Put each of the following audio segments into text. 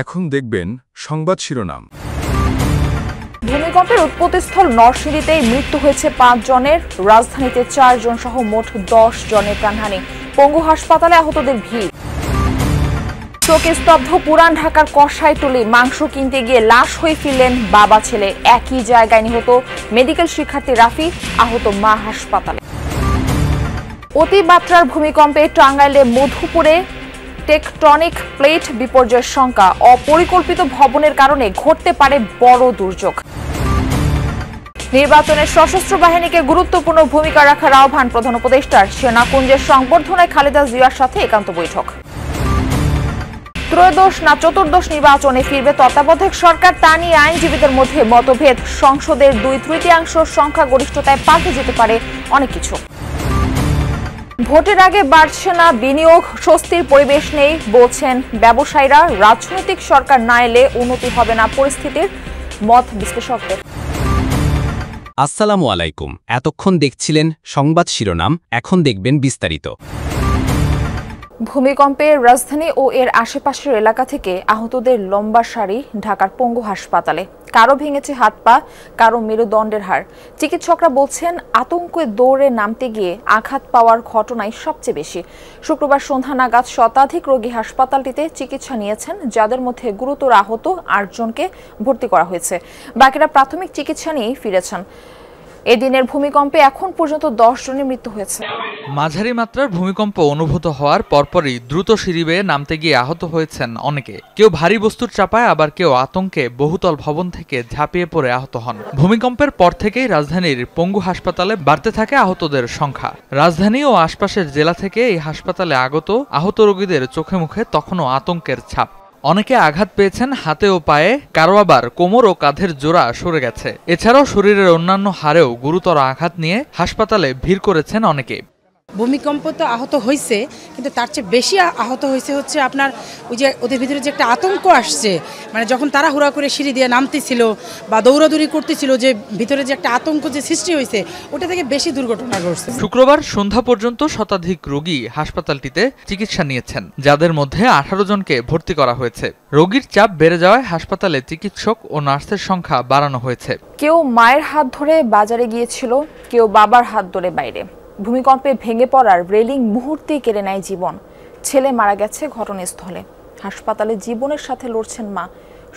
এখন দেখবেন সংবাদ শিরোনাম। ভূমিকম্পের উৎপত্তিস্থল নরসিংদীতেই মৃত্যু হয়েছে 5 জনের, রাজধানীতে 4 জন সহ মোট 10 জনের প্রাণহানি। পঙ্গু হাসপাতালে আহতদের ভিড়। শোকে স্তব্ধ পুরান ঢাকার কষাইটুলি, মাংস কিনতে গিয়ে লাশ হয়ে ফিরলেন বাবা ছেলে। একই জায়গায় নিহত মেডিকেল শিক্ষার্থী রাফি, আহত মা হাসপাতালে। অতিমাত্রার ভূমিকম্পে টাঙ্গাইলে মধুপুরে টেকটনিক প্লেট বিপর্যয়ের শঙ্কা। অপরিকল্পিত ভবনের কারণে ঘটতে পারে বড় দুর্যোগ। নির্বাচনে সশস্ত্র বাহিনীকে গুরুত্বপূর্ণ ভূমিকা রাখার আহ্বান প্রধান উপদেষ্টার। সেনাকুঞ্জের সংবর্ধনায় খালেদা জিয়ার সাথে একান্ত বৈঠক। ত্রয়োদশ না চতুর্দশ নির্বাচনে ফিরবে তত্ত্বাবধায়ক সরকার, তা নিয়ে আইনজীবীদের মধ্যে মতভেদ। সংসদের 2/3 সংখ্যাগরিষ্ঠতায় পাল্টে যেতে পারে অনেক কিছু। ভোটের আগে বাড়ছে না বিনিয়োগ, স্বস্তির পরিবেশ নেই বলছেন ব্যবসায়ীরা। রাজনৈতিক সরকার না এলে উন্নতি হবে না পরিস্থিতির, মত বিশ্লেষকদের। আসসালামু আলাইকুম। এতক্ষণ দেখছিলেন সংবাদ শিরোনাম, এখন দেখবেন বিস্তারিত। ভূমিকম্পে রাজধানী ও এর আশেপাশের এলাকা থেকে আহতদের লম্বা সারি ঢাকার পঙ্গু হাসপাতালে। কারো ভেঙেছে হাত পা, কারো মেরুদণ্ডের হাড়। চিকিৎসকরা বলছেন আতঙ্কে দৌড়ে নামতে গিয়ে আঘাত পাওয়ার ঘটনাই সবচেয়ে বেশি। শুক্রবার সন্ধ্যা নাগাদ শতাধিক রোগী হাসপাতালটিতে চিকিৎসা নিয়েছেন, যাদের মধ্যে গুরুতর আহত 8 জনকে ভর্তি করা হয়েছে। বাকিরা প্রাথমিক চিকিৎসা নিয়েই ফিরেছেন। এদিনের ভূমিকম্পে এখন পর্যন্ত 10 জনের মৃত্যু হয়েছে। মাঝারি মাত্রার ভূমিকম্প অনুভূত হওয়ার পরপরই দ্রুত সিঁড়ি বেয়ে নামতে গিয়ে আহত হয়েছেন অনেকে। কেউ ভারী বস্তুর চাপায়, আবার কেউ আতঙ্কে বহুতল ভবন থেকে ঝাঁপিয়ে পড়ে আহত হন। ভূমিকম্পের পর থেকেই রাজধানীর পঙ্গু হাসপাতালে বাড়তে থাকে আহতদের সংখ্যা। রাজধানী ও আশপাশের জেলা থেকে এই হাসপাতালে আগত আহত রোগীদের চোখে মুখে তখনও আতঙ্কের ছাপ। অনেকে আঘাত পেয়েছেন হাতে ও পায়ে, কারো আবার কোমর ও কাঁধের জোড়া সরে গেছে। এছাড়াও শরীরের অন্যান্য হাড়েও গুরুতর আঘাত নিয়ে হাসপাতালে ভিড় করেছেন অনেকে। ভূমিকম্প তো আহত হয়েছে, কিন্তু তার চেয়ে বেশি আহত হয়েছে হচ্ছে আপনার ওই যে ওদের ভিতরে যে একটা আতঙ্ক আসছে, মানে যখন তারা হুড়া করে সিঁড়ি দিয়ে নামতেছিল বা দৌড়াদৌড়ি করতেছিল, যে ভিতরে যে একটা আতঙ্ক যে সৃষ্টি হয়েছে, ওটা থেকে বেশি দুর্ঘটনা ঘটছে। শুক্রবার সন্ধ্যা পর্যন্ত শতাধিক রোগী হাসপাতালটিতে চিকিৎসা নিয়েছেন, যাদের মধ্যে 18 জনকে ভর্তি করা হয়েছে। রোগীর চাপ বেড়ে যাওয়ায় হাসপাতালে চিকিৎসক ও নার্সের সংখ্যা বাড়ানো হয়েছে। কেউ মায়ের হাত ধরে বাজারে গিয়েছিল, কেউ বাবার হাত ধরে বাইরে। ভূমিকম্পে ভেঙে পড়ার রেলিং মুহূর্তেই কেড়ে নেয় জীবন। ছেলে মারা গেছে ঘটনাস্থলে। হাসপাতালে জীবনের সাথে লড়ছেন মা।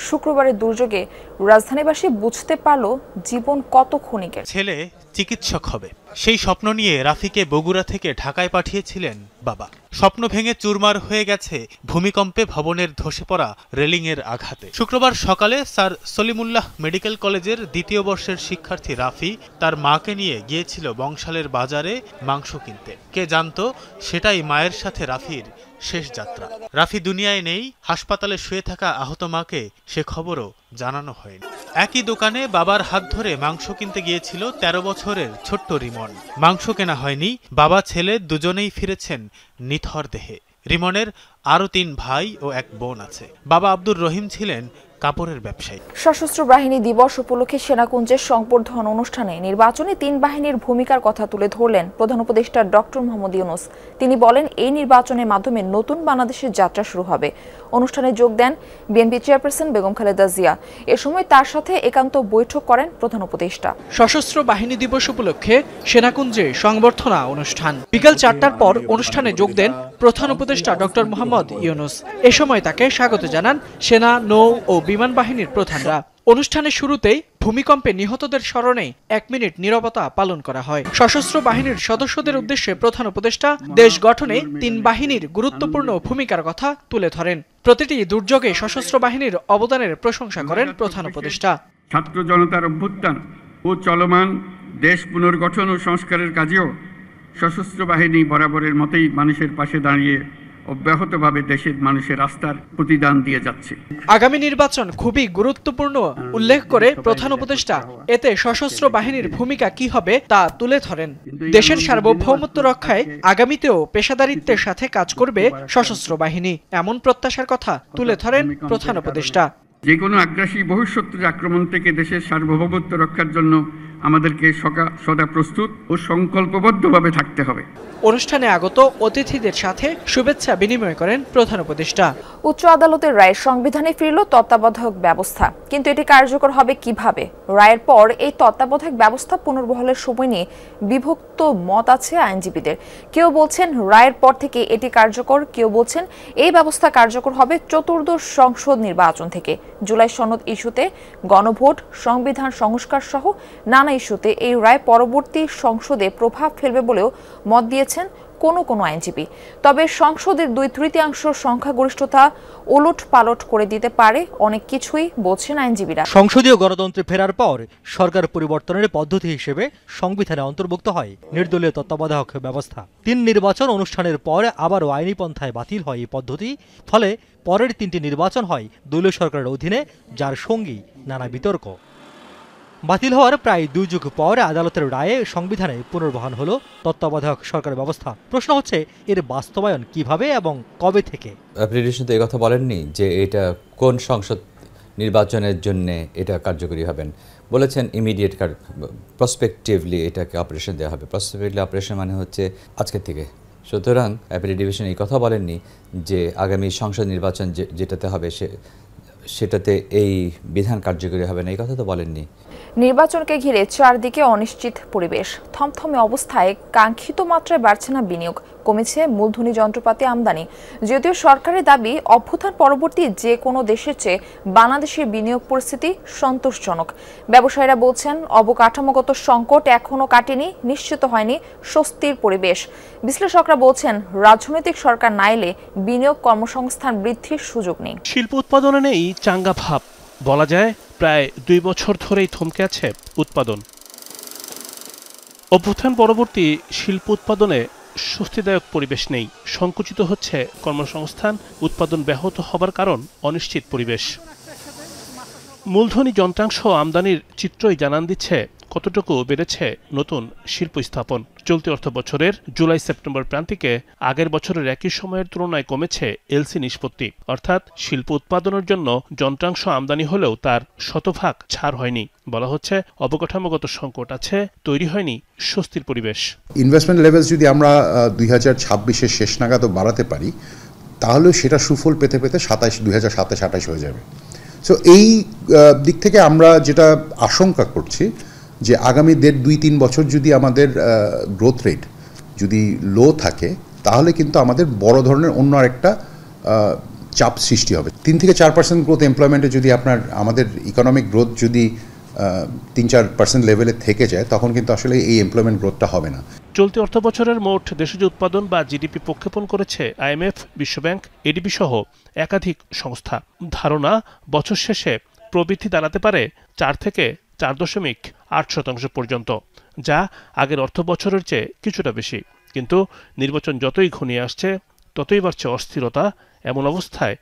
শুক্রবারের দুর্যোগে রাজধানীবাসী বুঝতে পারল জীবন কত ক্ষণিকের। ছেলে চিকিৎসক হবে, সেই স্বপ্ন নিয়ে রাফিকে বগুড়া থেকে ঢাকায় পাঠিয়েছিলেন বাবা। স্বপ্ন ভেঙে চুরমার হয়ে গেছে ভূমিকম্পে ভবনের ধসে পড়া রেলিংয়ের আঘাতে। শুক্রবার সকালে স্যার সলিমুল্লাহ মেডিকেল কলেজের 2য় বর্ষের শিক্ষার্থী রাফি তার মাকে নিয়ে গিয়েছিল বংশালের বাজারে মাংস কিনতে। কে জানতো সেটাই মায়ের সাথে রাফির শেষ যাত্রা। রাফি দুনিয়ায় নেই, হাসপাতালে শুয়ে থাকা আহত মাকে সে খবরও জানানো হয়নি। একই দোকানে বাবার হাত ধরে মাংস কিনতে গিয়েছিল 13 বছরের ছোট্ট রিমন। মাংস কেনা হয়নি, বাবা ছেলে দুজনেই ফিরেছেন নিথর দেহে। রিমনের আরও 3 ভাই ও 1 বোন আছে। বাবা আব্দুর রহিম ছিলেন কাপড়ের ব্যবসায়ী। সশস্ত্র বাহিনী দিবস উপলক্ষে সেনাকুঞ্জের সংবর্ধন অনুষ্ঠানে নির্বাচনে 3 বাহিনীর ভূমিকার কথা তুলে ধরলেন প্রধান উপদেষ্টা ডক্টর মোহাম্মদ ইউনূস। তিনি বলেন, এই নির্বাচনের মাধ্যমে নতুন বাংলাদেশের যাত্রা শুরু হবে। অনুষ্ঠানে যোগ দেন বিএনপি চেয়ারপারসন বেগম খালেদা জিয়া। এ সময় তার সাথে একান্ত বৈঠক করেন প্রধান উপদেষ্টা। সশস্ত্র বাহিনী দিবস উপলক্ষে সেনাকুঞ্জে সংবর্ধনা অনুষ্ঠান। বিকাল 4টার পর অনুষ্ঠানে যোগ দেন প্রধান উপদেষ্টা ডক্টর মোহাম্মদ ইউনূস। এ সময় তাকে স্বাগত জানান সেনা, নৌ ও বিমান বাহিনীর প্রধানরা। অনুষ্ঠানের শুরুতেই ভূমিকম্পে নিহতদের স্মরণে 1 মিনিট নীরবতা পালন করা হয়। সশস্ত্র বাহিনীর সদস্যদের উদ্দেশ্যে প্রধান উপদেষ্টা দেশ গঠনে 3 বাহিনীর গুরুত্বপূর্ণ ভূমিকার কথা তুলে ধরেন। প্রতিটি দুর্যোগে সশস্ত্র বাহিনীর অবদানের প্রশংসা করেন প্রধান উপদেষ্টা। ছাত্র জনতার অভ্যুত্থান ও চলমান দেশ পুনর্গঠন ও সংস্কারের কাজেও সশস্ত্র বাহিনী বরাবরের মতোই মানুষের পাশে দাঁড়িয়ে অব্যাহতভাবে দেশের মানুষের আস্থার প্রতিদান দিয়ে যাচ্ছে। আগামী নির্বাচন খুবই গুরুত্বপূর্ণ উল্লেখ করে প্রধান উপদেষ্টা এতে সশস্ত্র বাহিনীর ভূমিকা কি হবে তা তুলে ধরেন। দেশের সার্বভৌমত্ব রক্ষায় আগামীতেও পেশাদারিত্বের সাথে কাজ করবে সশস্ত্র বাহিনী, এমন প্রত্যাশার কথা তুলে ধরেন প্রধান উপদেষ্টা। যে কোনো আগ্রাসী বহিঃশত্রুর আক্রমণ থেকে দেশের সার্বভৌমত্ব রক্ষার জন্য আমাদেরকে সদা প্রস্তুত ও সংকল্পবদ্ধভাবে থাকতে হবে। অনুষ্ঠানে আগত অতিথিদের সাথে শুভেচ্ছা বিনিময় করেন প্রধান উপদেষ্টা। উচ্চ আদালতের রায় সংবিধানে ফিরল তত্ত্বাবধায়ক ব্যবস্থা, কিন্তু এটি কার্যকর হবে কিভাবে? রায়ের পর এই তত্ত্বাবধায়ক ব্যবস্থা পুনর্বহালের সময় নিয়ে বিভক্ত মত আছে আইনজীবীদের। কেউ বলছেন রায়ের পর থেকে এটি কার্যকর, কেউ বলছেন এই ব্যবস্থা কার্যকর হবে চতুর্দশ সংসদ নির্বাচন থেকে। জুলাই সনদ ইস্যুতে গণভোট, সংবিধান সংস্কার সহ নানা ইস্যুতে এই রায় পরবর্তী সংসদে প্রভাব ফেলবে বলেও মত দিয়েছেন কোনো আইনজীবী। তবে সংসদের 2/3 সংখ্যাগরিষ্ঠতা ওলট পালট করে দিতে পারে অনেক কিছুই, বলছেন আইনজীবীরা। সংসদীয় গণতন্ত্রে ফেরার পর সরকার পরিবর্তনের পদ্ধতি হিসেবে সংবিধানে অন্তর্ভুক্ত হয় নির্দলীয় তত্ত্বাবধায়ক ব্যবস্থা। 3 নির্বাচন অনুষ্ঠানের পর আবারও আইনি পন্থায় বাতিল হয় এই পদ্ধতি। ফলে পরের 3টি নির্বাচন হয় দলীয় সরকারের অধীনে, যার সঙ্গী নানা বিতর্ক। বাতিল হওয়ার প্রায় 2 যুগ পর আদালতের রায়ে সংবিধানে পুনর্বহাল হলো তত্ত্বাবধায়ক সরকার ব্যবস্থা। প্রশ্ন হচ্ছে এর বাস্তবায়ন কিভাবে এবং কবে থেকে? অ্যাপ্লিকেশন তো কথা বলেননি যে এটা কোন সংসদ নির্বাচনের জন্য এটা কার্যকরী হবেন। বলেছেন ইমিডিয়েট প্রসপেক্টিভলি এটাকে অপারেশন দেওয়া হবে। প্রসপেক্টিভলি অপারেশন মানে হচ্ছে আজকের থেকে। সুতরাং অ্যাপিলেট ডিভিশন এই কথা বলেননি যে আগামী সংসদ নির্বাচন যেটাতে হবে সেটাতে এই বিধান কার্যকরী হবে না, এই কথা তো বলেননি। নির্বাচনকে ঘিরে চারদিকে অনিশ্চিত পরিবেশ। থমথমে অবস্থায় কাঙ্ক্ষিত মাত্রায় বাড়ছে না বিনিয়োগ, কমেছে মূলধনী যন্ত্রপাতি আমদানি। যদিও সরকারের দাবি অভ্যুত্থান পরবর্তী যে কোনো দেশের চেয়ে বাংলাদেশের বিনিয়োগ পরিস্থিতি সন্তোষজনক। ব্যবসায়ীরা বলছেন অবকাঠামোগত সংকট এখনো কাটেনি, নিশ্চিত হয়নি স্বস্তির পরিবেশ। বিশ্লেষকরা বলছেন রাজনৈতিক সরকার না এলে বিনিয়োগ, কর্মসংস্থান বৃদ্ধির সুযোগ নেই। শিল্প উৎপাদনে নেই চাঙ্গা ভাব, বলা যায় প্রায় 2 বছর ধরেই থমকে আছে উৎপাদন। অভ্যুত্থান পরবর্তী শিল্প উৎপাদনে স্বস্তিদায়ক পরিবেশ নেই, সংকুচিত হচ্ছে কর্মসংস্থান, উৎপাদন ব্যাহত হবার কারণ অনিশ্চিত পরিবেশ। মূলধনী যন্ত্রাংশ আমদানির চিত্রই জানান দিচ্ছে কতটুকু বেড়েছে নতুন শিল্প স্থাপন। চলতি অর্থ বছরের জুলাই সেপ্টেম্বর প্রান্তিকে আগের বছরের একই সময়ের তুলনায় কমেছে এলসি নিষ্পত্তি, অর্থাৎ শিল্প উৎপাদনের জন্য যন্ত্রাংশ আমদানি হলেও তার শতভাগ ছাড় হয়নি। বলা হচ্ছে অবকাঠামোগত সংকট আছে, তৈরি হয়নি স্বস্তির পরিবেশ। ইনভেস্টমেন্ট লেভেলস যদি আমরা 2026-এর শেষ নাগাদও বাড়াতে পারি, তাহলে সেটা সুফল পেতে পেতে 2027-28 হয়ে যাবে। সো এই দিক থেকে আমরা যেটা আশঙ্কা করছি যে আগামী 1.5-2-3 বছর যদি আমাদের গ্রোথ রেট যদি লো থাকে, তাহলে কিন্তু আমাদের বড় ধরনের অন্য আরেকটা চাপ সৃষ্টি হবে। 3-4% গ্রোথ এমপ্লয়মেন্টে যদি আমাদের ইকোনমিক গ্রোথ যদি 3-4% লেভেলে থেকে যায়, তখন কিন্তু আসলে এই এমপ্লয়মেন্ট গ্রোথটা হবে না। চলতি অর্থ বছরের মোট দেশজ উৎপাদন বা জিডিপি প্রক্ষেপণ করেছে আইএমএফ, বিশ্বব্যাংক, এডিবি সহ একাধিক সংস্থা। ধারণা বছর শেষে প্রবৃদ্ধি দাঁড়াতে পারে 4 থেকে 4.8% পর্যন্ত, যা আগের অর্থ বছরের চেয়ে কিছুটা বেশি। কিন্তু নির্বাচন যতই ঘনিয়ে আসছে ততই বাড়ছে অস্থিরতা। এমন অবস্থায়